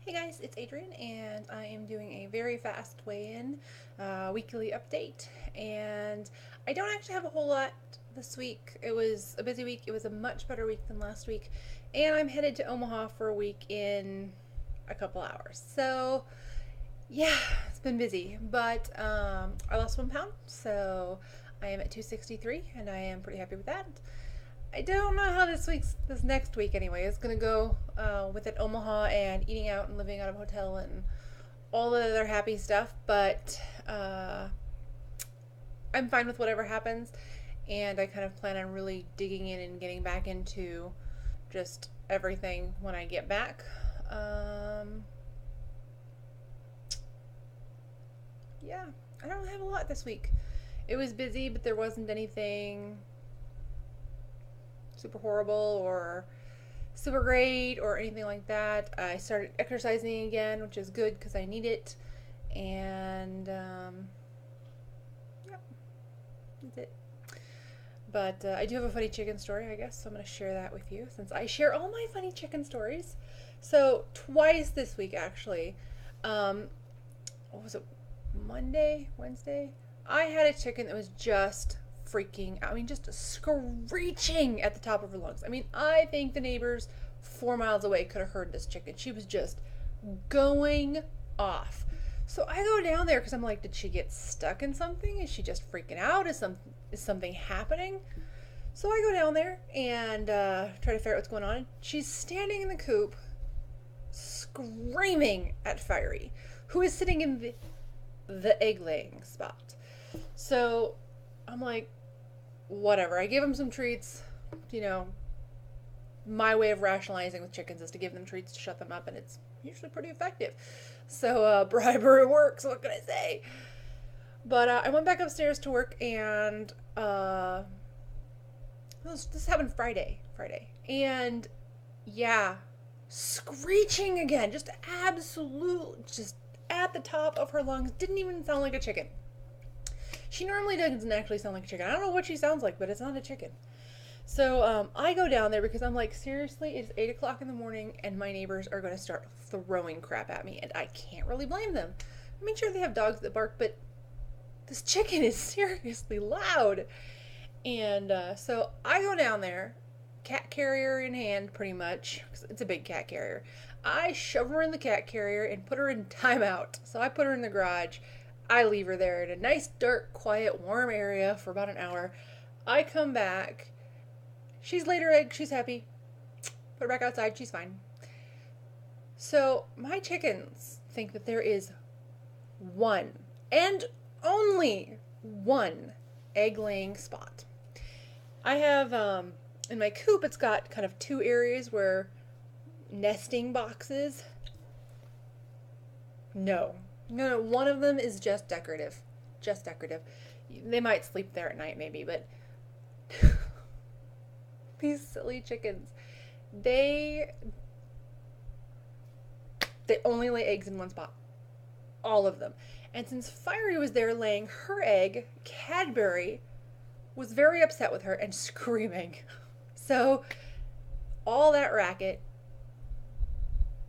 Hey guys, it's Adrian, and I am doing a very fast weigh-in weekly update. And I don't actually have a whole lot this week. It was a busy week. It was a much better week than last week, and I'm headed to Omaha for a week in a couple hours. So yeah, it's been busy, but I lost 1 pound, so I am at 263, and I am pretty happy with that. I don't know how this next week anyway, is gonna go with it Omaha and eating out and living out of a hotel and all the other happy stuff, but I'm fine with whatever happens, and I kind of plan on really digging in and getting back into just everything when I get back. Um, yeah, I don't have a lot this week. It was busy, but there wasn't anything super horrible or super great or anything like that. I started exercising again, which is good because I need it. And yeah, that's it. But I do have a funny chicken story, I guess, so I'm going to share that with you since I share all my funny chicken stories. So, twice this week, actually. Um, what was it? Monday? Wednesday? I had a chicken that was just freaking out. I mean, just screeching at the top of her lungs. I mean, I think the neighbors 4 miles away could have heard this chicken. She was just going off. So I go down there because I'm like, did she get stuck in something? Is she just freaking out? Is something happening? So I go down there and try to figure out what's going on. She's standing in the coop, screaming at Fiery, who is sitting in the egg laying spot. So I'm like, whatever. I give them some treats. You know, my way of rationalizing with chickens is to give them treats to shut them up, and it's usually pretty effective. So bribery works. What can I say? But I went back upstairs to work, and this happened Friday, and yeah, screeching again, just absolute, just at the top of her lungs. Didn't even sound like a chicken. She normally doesn't actually sound like a chicken. I don't know what she sounds like, but it's not a chicken. So I go down there because I'm like, seriously, it's 8 o'clock in the morning and my neighbors are going to start throwing crap at me, and I can't really blame them. I mean, sure, they have dogs that bark, but this chicken is seriously loud. And so I go down there, cat carrier in hand, pretty much, 'cause it's a big cat carrier. I shove her in the cat carrier and put her in timeout. So I put her in the garage. I leave her there in a nice, dark, quiet, warm area for about an hour. I come back. She's laid her egg. She's happy. Put her back outside. She's fine. So my chickens think that there is one and only one egg laying spot. I have in my coop, it's got kind of two areas where nesting boxes. No, no, no. One of them is just decorative, just decorative. They might sleep there at night, maybe, but these silly chickens, they they only lay eggs in one spot, all of them. And since Fiery was there laying her egg, Cadbury was very upset with her and screaming. So all that racket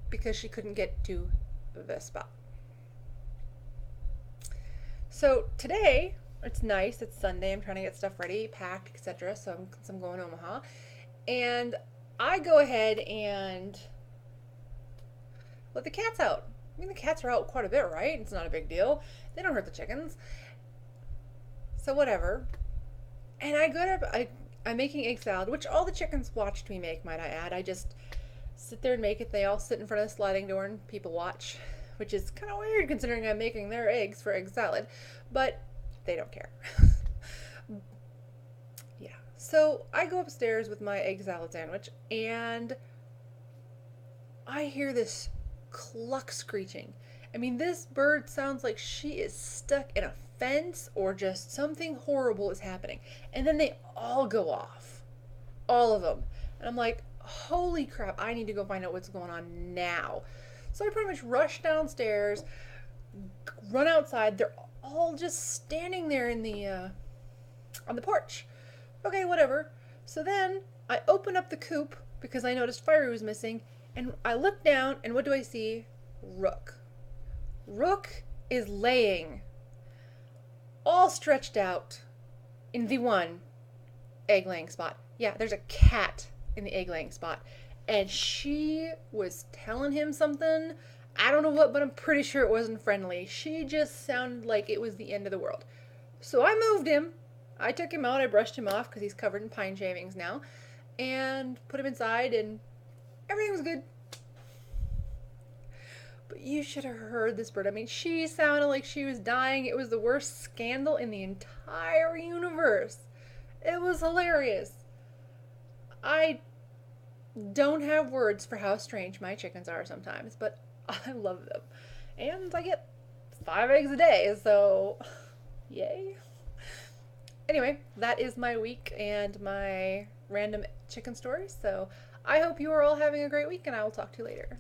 because she couldn't get to the spot. So today, it's nice. It's Sunday. I'm trying to get stuff ready, packed, etc. So I'm going to Omaha, and I go ahead and let the cats out. I mean, the cats are out quite a bit, right? It's not a big deal. They don't hurt the chickens. So whatever. And I go to I'm making egg salad, which all the chickens watched me make. Might I add? I just sit there and make it. They all sit in front of the sliding door and people watch, which is kind of weird considering I'm making their eggs for egg salad, but they don't care. Yeah. So I go upstairs with my egg salad sandwich and I hear this cluck screeching. I mean, this bird sounds like she is stuck in a fence or just something horrible is happening. And then they all go off. All of them. And I'm like, holy crap, I need to go find out what's going on now. So I pretty much rush downstairs, run outside. They're all just standing there in the on the porch. Okay, whatever. So then I open up the coop because I noticed Fiery was missing, and I look down, and what do I see? Rook. Rook is laying all stretched out in the one egg laying spot. Yeah, there's a cat in the egg laying spot. And she was telling him something. I don't know what, but I'm pretty sure it wasn't friendly. She just sounded like it was the end of the world. So I moved him. I took him out. I brushed him off because he's covered in pine shavings now. And put him inside, and everything was good. But you should have heard this bird. I mean, she sounded like she was dying. It was the worst scandal in the entire universe. It was hilarious. I don't have words for how strange my chickens are sometimes, but I love them. And I get 5 eggs a day, so yay. Anyway, that is my week and my random chicken stories. So I hope you are all having a great week, and I will talk to you later.